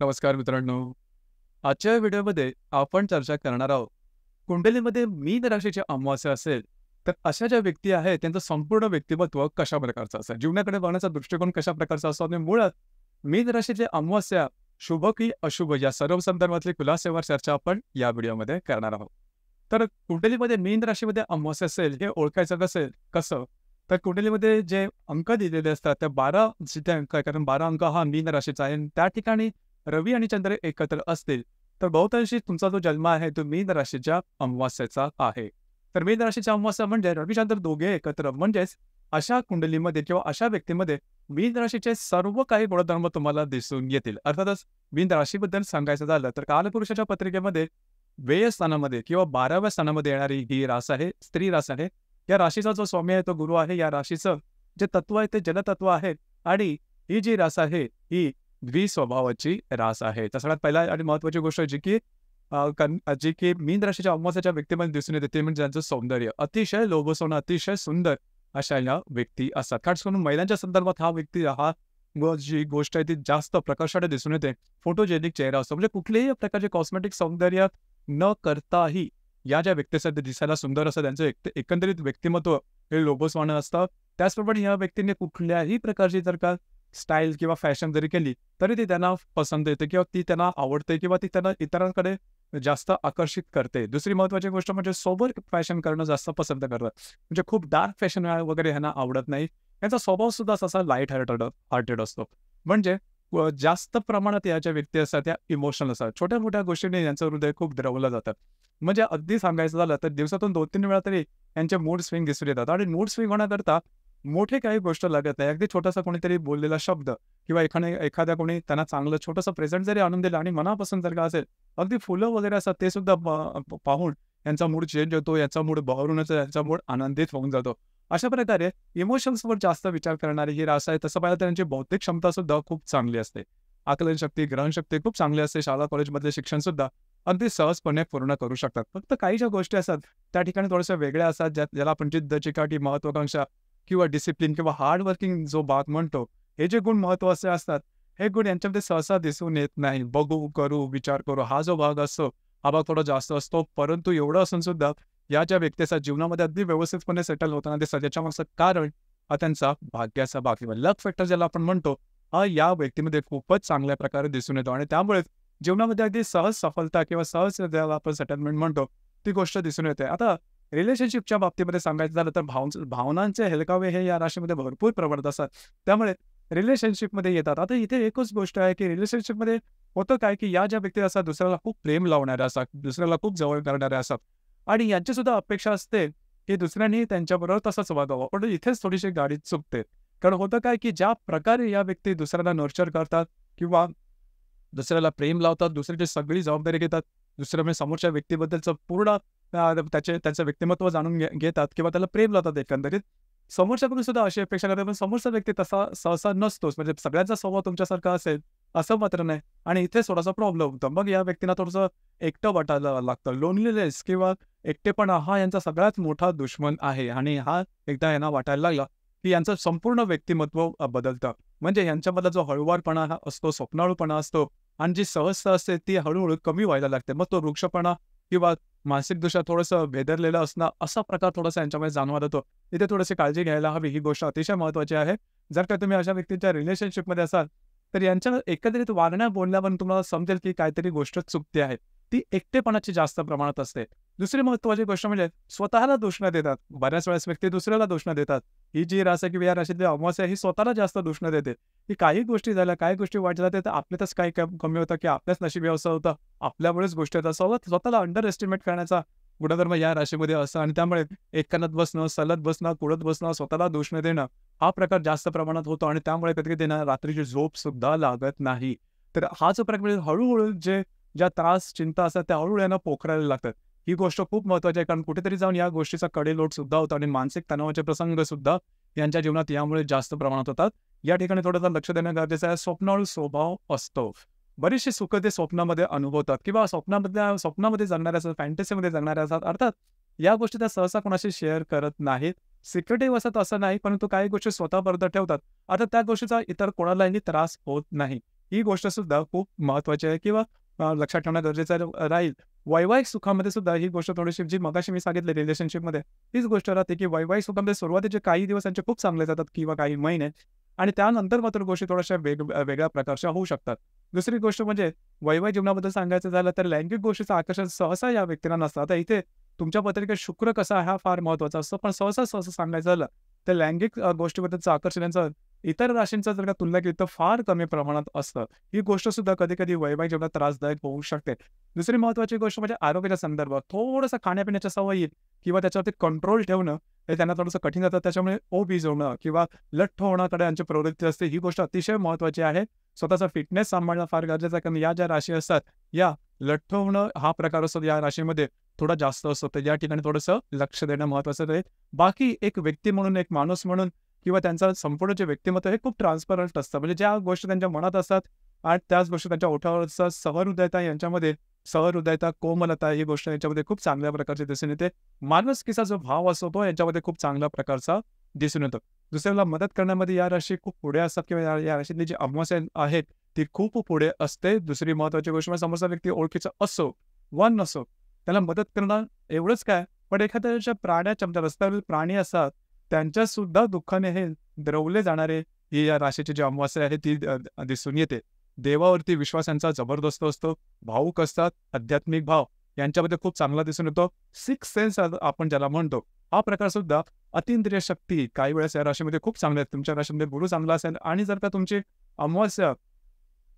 नमस्कार मित्रांनो. आजच्या व्हिडिओमध्ये आपण चर्चा करणार आहोत. कुंडलीमध्ये मीन राशीची अमावास्या असेल, तर अशा ज्या व्यक्ती आहेत त्यांचं संपूर्ण व्यक्तिमत्व कशा प्रकारचं असेल, जीवनाकडे बघण्याचा दृष्टिकोन कशा प्रकारचा असतो आणि मुळात मीन राशीची अमावास्या शुभ की अशुभ या सर्व संदर्भातली खुलासेवर चर्चा आपण या व्हिडिओमध्ये करणार आहोत. तर कुंडलीमध्ये मीन राशीमध्ये अमावास्या असेल हे ओळखायचं कसं? तर कुंडलीमध्ये जे अंक दिलेले असतात त्या 12 जिथे अंक आहे, कारण 12 अंक हा मीन राशीचा आहे आणि त्या ठिकाणी रवी आणि चंद्र एकत्र असतील तर बहुतांशी तुमचा जो जन्म आहे तो मीन राशीच्या अमावास्येचा आहे. तर मीन राशीच्या अमावास्या म्हणजे रवी चंद्र दोघे एकत्र, म्हणजेच अशा कुंडलीमध्ये किंवा अशा व्यक्तीमध्ये मीन राशीचे सर्व काही गुणधर्म तुम्हाला दिसून येतील. अर्थातच मीन राशीबद्दल सांगायचं झालं तर कालपुरुषाच्या पत्रिकेमध्ये व्यय स्थानामध्ये किंवा 12व्या स्थानामध्ये येणारी ही रास आहे, स्त्री रास आहे. या राशीचा जो स्वामी आहे तो गुरु आहे. या राशीचं जे तत्व आहे ते जलतत्व आहे आणि ही जी रास आहे ही द्विस्वभावाची रास आहे. तर सगळ्यात पहिला आणि महत्त्वाची गोष्ट जी की मीन राशीच्या अमावास्येच्या व्यक्तीमध्ये दिसून येते ते म्हणजे त्यांचं सौंदर्य. अतिशय लोभसोनं, अतिशय सुंदर अशा या व्यक्ती असतात. खास करून महिलांच्या संदर्भात जी गोष्ट आहे ती जास्त प्रकर्षाने दिसून येते. फोटोजेनिक चेहरा असतो, म्हणजे कुठल्याही प्रकारचे कॉस्मेटिक सौंदर्य न करताही या ज्या व्यक्ती असतात ते दिसायला सुंदर असतं. त्यांचं एकंदरीत व्यक्तिमत्व हे लोभसवाणं असतं. त्याचप्रमाणे या व्यक्तीने कुठल्याही प्रकारची जर का स्टाईल किंवा फॅशन जरी केली तरी ती त्यांना पसंत येते किंवा ती त्यांना आवडते किंवा ती त्यांना इतरांकडे जास्त आकर्षित करते. दुसरी महत्त्वाची गोष्ट म्हणजे सोबर फॅशन करणं जास्त पसंत करतात. म्हणजे खूप डार्क फॅशन वगैरे ह्यांना आवडत नाही. यांचा स्वभाव सुद्धा असा लाईट हार्टेड असतो. म्हणजे जास्त प्रमाणात या ज्या व्यक्ती असतात त्या इमोशनल असतात. छोट्या मोठ्या गोष्टीने यांचं हृदय खूप द्रवलं जातं. म्हणजे अगदी सांगायचं झालं तर दिवसातून 2-3 वेळा तरी यांचे मूड स्विंग दिसून येतात आणि मूड स्विंग होण्याकरता मोठे काही गोष्ट लागत नाही. अगदी छोटासा कोणीतरी बोललेला शब्द किंवा एखाद्या कोणी त्यांना चांगलं छोटंसं प्रेझेंट जरी आणून दिलं आणि मनापासून जर का असेल, अगदी फुलं वगैरे असतात ते सुद्धा पाहून यांचा मूड चेंज होतो, याचा मूड बहरून येतो, यांचा मूड आनंदित होऊन जातो. अशा प्रकारे इमोशन्सवर जास्त विचार करणारी ही रास आहे. तसं पाहिलं तर त्यांची बौद्धिक क्षमता सुद्धा खूप चांगली असते. आकलनशक्ती, ग्रहणशक्ती खूप चांगली असते. शाळा कॉलेजमधले शिक्षण सुद्धा अगदी सहजपणे पूर्ण करू शकतात. फक्त काही ज्या गोष्टी असतात त्या ठिकाणी थोड्याशा वेगळ्या असतात, ज्याला आपण जिद्द, चिकाटी, महत्वाकांक्षा किंवा डिसिप्लिन किंवा हार्ड वर्किंग जो भाग म्हणतो, हे जे गुण महत्त्वाचे असतात, हे गुण यांच्यामध्ये सहसा दिसून येत नाही. बघू, करू, विचार करू हा जो भाग असतो, हा भाग थोडा जास्त असतो. परंतु एवढं असून सुद्धा या ज्या व्यक्ती असतात जीवनामध्ये अगदी व्यवस्थितपणे सेटल होताना दिसतात. याच्यामागचं कारण हा त्यांचा भाग्याचा भाग किंवा लक फॅक्टर ज्याला आपण म्हणतो, हा या व्यक्तीमध्ये खूपच चांगल्या प्रकारे दिसून येतो आणि त्यामुळेच जीवनामध्ये अगदी सहज सफलता किंवा सहज ज्याला आपण सेटलमेंट म्हणतो, ती गोष्ट दिसून येते. आता रिलेशनशिपच्या बाबतीमध्ये सांगायचं झालं तर भावनांचे हेलकावे हे या राशीमध्ये भरपूर प्रमाणात असतात. त्यामुळे रिलेशनशिपमध्ये येतात. आता इथे एकच गोष्ट आहे की रिलेशनशिपमध्ये होतं काय की या ज्या व्यक्ती असतात दुसऱ्याला खूप प्रेम लावणाऱ्या असतात, दुसऱ्याला खूप जवळ करणाऱ्या असतात आणि यांची सुद्धा अपेक्षा असते की दुसऱ्यांनी त्यांच्याबरोबर तसंच वागावं. पण इथेच थोडीशी गाडी चुकते. कारण होतं काय की ज्या प्रकारे या व्यक्ती दुसऱ्यांना नर्चर करतात किंवा दुसऱ्याला प्रेम लावतात, दुसऱ्याची सगळी जबाबदारी घेतात, दुसऱ्या म्हणजे समोरच्या व्यक्तीबद्दलचं पूर्ण त्याचं व्यक्तिमत्व जाणून घेतात किंवा त्याला प्रेम लावतात एकंदरीत. समोरच्याकडून सुद्धा अशी अपेक्षा करतात, पण समोरचा व्यक्ती तसा सहसा नसतोच. म्हणजे सगळ्यांचा स्वभाव तुमच्यासारखा असेल असं मात्र नाही आणि इथेच थोडासा प्रॉब्लेम होतो. मग या व्यक्तींना थोडंसं एकटं वाटायला लागतं. लोनलीनेस किंवा एकटेपणा हा यांचा सगळ्यात मोठा दुश्मन आहे आणि हा एकदा यांना वाटायला लागला की यांचं संपूर्ण व्यक्तिमत्व बदलतं. म्हणजे यांच्यामधला जो हळूवारपणा हा असतो, स्वप्नाळूपणा असतो आणि जी सहजता असते ती हळूहळू कमी व्हायला लागते. मग तो वृक्षपणा किंवा मानसिकदृष्ट्या थोडंसं भेदरलेलं असणं असा प्रकार थोडासा यांच्यामध्ये जाणवत होतो. इथे थोडीशी काळजी घ्यायला हवी. ही गोष्ट अतिशय महत्त्वाची आहे. जर का तुम्ही अशा व्यक्तीच्या रिलेशनशिपमध्ये असाल तर यांच्या एकंदरीत वागण्या बोलण्यावरून तुम्हाला समजेल की काहीतरी गोष्ट चुकते आहे. ती एकटेपणाची जास्त प्रमाणात असते. दुसरी महत्त्वाची गोष्ट म्हणजे स्वतःला दोष न देतात. बऱ्याच वेळेस व्यक्ती दुसऱ्याला दोष न देतात. ही जी रास आहे किंवा या राशीतली अमावास्या ही स्वतःला जास्त दोष न देते. की काही गोष्टी झाल्या, काही गोष्टी वाईट झाल्या तर आपल्यातच काही कमी होतं की आपल्याच नशिबी असं होतं, आपल्यामुळेच गोष्टी होतात. स्वतःला अंडर एस्टिमेट करण्याचा गुणधर्म या राशीमध्ये असतं आणि त्यामुळे एककनात बसणं, सलत बसणं, कुळत बसणं, स्वतःला दोष न देणं हा प्रकार जास्त प्रमाणात होतो आणि त्यामुळे कधी-कधी ना रात्रीची झोप सुद्धा लागत नाही. तर हा जो प्रकार म्हणजे हळू ज्या त्रास, चिंता असतात त्या हळूहळू यांना पोखरायला लागतात. ही गोष्ट खूप महत्त्वाची आहे कारण कुठेतरी जाऊन या गोष्टीचा कडेलोट सुद्धा होतो आणि मानसिक तणावाचे प्रसंग सुद्धा यांच्या जीवनात यामुळे जास्त प्रमाणात होतात. या ठिकाणी थोडंसं लक्ष देणं गरजेचं आहे. स्वप्नाळू स्वभाव असतो. बरीचशी सुख ते स्वप्नामध्ये अनुभवतात किंवा स्वप्नामध्ये जगणाऱ्या असतात, फॅन्टसीमध्ये जगणाऱ्या असतात. अर्थात या गोष्टी त्या सहसा कोणाशी शेअर करत नाहीत. सिक्रेटिव्ह असतात असं नाही, परंतु काही गोष्टी स्वतःबरोबर ठेवतात. आता त्या गोष्टीचा इतर कोणालाही त्रास होत नाही. ही गोष्ट सुद्धा खूप महत्त्वाची आहे किंवा लक्षात ठेवणं गरजेचं राहील. वैवाहिक सुखामध्ये सुद्धा ही गोष्ट थोडीशी जी मगाशी मी सांगितली रिलेशनशिपमध्ये, तीच गोष्ट राहते, की वैवाहिक सुखामध्ये सुरुवातीचे काही दिवस त्यांचे खूप चांगले जातात किंवा काही महिने आणि त्यानंतर मात्र गोष्टी थोड्याशा वेगळ्या प्रकारच्या होऊ शकतात. दुसरी गोष्ट म्हणजे वैवाहिक जीवनाबद्दल सांगायचं झालं तर लैंगिक गोष्टीचं आकर्षण सहसा या व्यक्तींना नसतं. आता इथे तुमच्या पत्रिकेत शुक्र कसा आहे हा फार महत्त्वाचा असतो. पण सहसा सांगायचं झालं तर लैंगिक गोष्टीबद्दलचं आकर्षण यांचं इतर राशींचं जर का तुलना केली तर फार कमी प्रमाणात असतं. ही गोष्ट सुद्धा कधी-कधी वैवाहिक जीवनात त्रासदायक होऊ शकते. दुसरी महत्त्वाची गोष्ट म्हणजे आरोग्याच्या संदर्भात थोडंसं खाण्यापिण्याच्या सवयी किंवा त्याच्यावरती कंट्रोल ठेवणं हे त्यांना थोडंसं कठीण जातं. त्याच्यामुळे ओबीज होणं किंवा लठ्ठ होण्याकडे यांची प्रवृत्ती असते. ही गोष्ट अतिशय महत्त्वाची आहे. स्वतःचा फिटनेस सांभाळणं फार गरजेचं आहे. कारण या ज्या राशी असतात, या लठ्ठ होणं हा प्रकार असतो या राशीमध्ये थोडा जास्त असतो. तर या ठिकाणी थोडंसं लक्ष देणं महत्त्वाचं राहील. बाकी एक व्यक्ती म्हणून, एक माणूस म्हणून किंवा त्यांचं संपूर्ण जे व्यक्तिमत्व हे खूप ट्रान्सपरंट असतं. म्हणजे ज्या गोष्टी त्यांच्या मनात असतात आणि त्याच गोष्टी त्यांच्या ओठावर असतात. सहृदयता यांच्यामध्ये सहृदयता, कोमलता ही गोष्ट याच्यामध्ये खूप चांगल्या प्रकारची दिसून येते. माणुसकीचा जो भाव असतो तो यांच्यामध्ये खूप चांगल्या प्रकारचा दिसून येतो. दुसऱ्याला मदत करण्यामध्ये या राशी खूप पुढे असतात किंवा या राशीतली जी अमावास्या आहेत ती खूप पुढे असते. दुसरी महत्त्वाची गोष्ट म्हणजे समोरचा व्यक्ती ओळखीचा असो वा नसो, त्याला मदत करणं एवढंच काय, पण एखाद्या प्राण्याच्या रस्त्यावरील प्राणी असतात त्यांच्यासुद्धा दुःखाने हे द्रवले जाणारे ही या राशीची जी अमावास्या आहे ती दिसून येते. देवावरती विश्वास यांचा जबरदस्त असतो. भावुक असतात. आध्यात्मिक भाव यांच्यामध्ये खूप चांगला दिसून येतो. सिक्स्थ सेन्स आपण ज्याला म्हणतो, हा प्रकार सुद्धा अतींद्रिय शक्ती काही वेळेस या राशीमध्ये खूप चांगल्या आहेत. तुमच्या राशीमध्ये गुरु चांगला असेल आणि जर का तुमची अमावास्या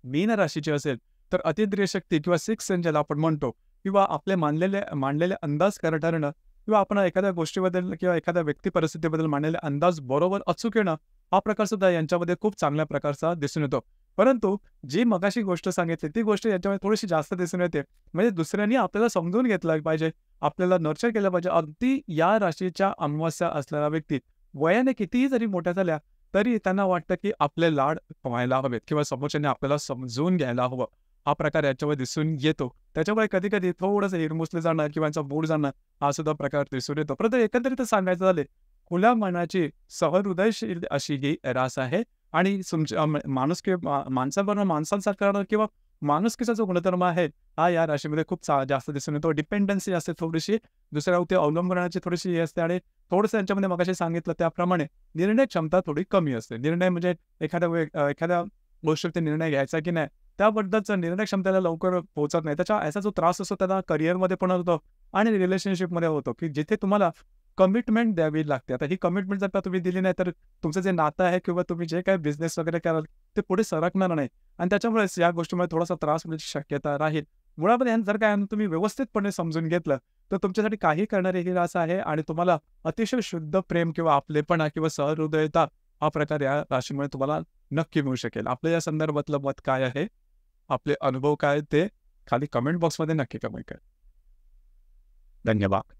मीन राशीची असेल, तर अतींद्रिय शक्ती किंवा सिक्स्थ सेन्स ज्याला आपण म्हणतो किंवा आपले मांडलेले अंदाज खरं ठरणं किंवा आपण एखाद्या गोष्टीबद्दल किंवा एखाद्या व्यक्ती परिस्थितीबद्दल मांडलेले अंदाज बरोबर अचूक येणं, हा प्रकार सुद्धा यांच्यामध्ये खूप चांगल्या प्रकारचा दिसून येतो. परंतु जी मगाशी गोष्ट सांगितली ती गोष्ट याच्यामध्ये थोडीशी जास्त दिसून येते. म्हणजे दुसऱ्यांनी आपल्याला समजून घेतलं पाहिजे, आपल्याला नर्चर केलं पाहिजे. अगदी या राशीच्या अमावास्या असलेल्या व्यक्ती वयाने कितीही जरी मोठ्या झाल्या, तरी त्यांना वाटतं की आपले लाड व्हायला हवेत किंवा समोरच्याने आपल्याला समजून घ्यायला हवं. हा प्रकार याच्यामध्ये दिसून येतो. त्याच्यामुळे कधी-कधी थोडंसं हिरमुसले जाणं किंवा यांचा मूड जाणं हा सुद्धा प्रकार दिसून येतो. परंतु एकंदरीतच सांगायचं झाले, खुल्या मनाची सहृदयशील अशी ही रास आहे आणि माणुसकी माणसाबरोबर माणसांसारखा राहणं किंवा माणुसकीचा जो गुणधर्म आहे, हा या राशीमध्ये खूप जास्त दिसून येतो. डिपेंडन्सी असते थोडीशी, दुसऱ्यावरती अवलंबून राहण्याची थोडीशी हे असते आणि थोडंसं यांच्यामध्ये मगाशी सांगितलं त्याप्रमाणे निर्णय क्षमता थोडी कमी असते. निर्णय म्हणजे एखाद्या गोष्टीवरती निर्णय घ्यायचा की नाही, त्याबद्दलचा निर्णय क्षमतेला लवकर पोहोचत नाही. याचा जो त्रास असतो त्याला करिअरमध्ये पण होतो आणि रिलेशनशिपमध्ये होतो, की जिथे तुम्हाला कमिटमेंट द्यावी लागते. आता ही कमिटमेंट जर का तुम्ही दिली नाही, तर तुमचं जे नातं आहे किंवा तुम्ही जे काही बिझनेस वगैरे कराल, ते पुढे सरकणार नाही आणि त्याच्यामुळेच या गोष्टीमुळे थोडासा त्रास होण्याची शक्यता राहील. मुळामध्ये जर का तुम्ही व्यवस्थितपणे समजून घेतलं, तर तुमच्यासाठी काही करणारी ही रास आहे आणि तुम्हाला अतिशय शुद्ध प्रेम किंवा आपलेपणा किंवा सहृदयता हा प्रकार या राशीमुळे तुम्हाला नक्की मिळू शकेल. आपल्या या संदर्भातलं मत काय आहे? आपले अनुभव काय ते खाली कमेंट बॉक्समध्ये नक्की कमेंट करा. धन्यवाद.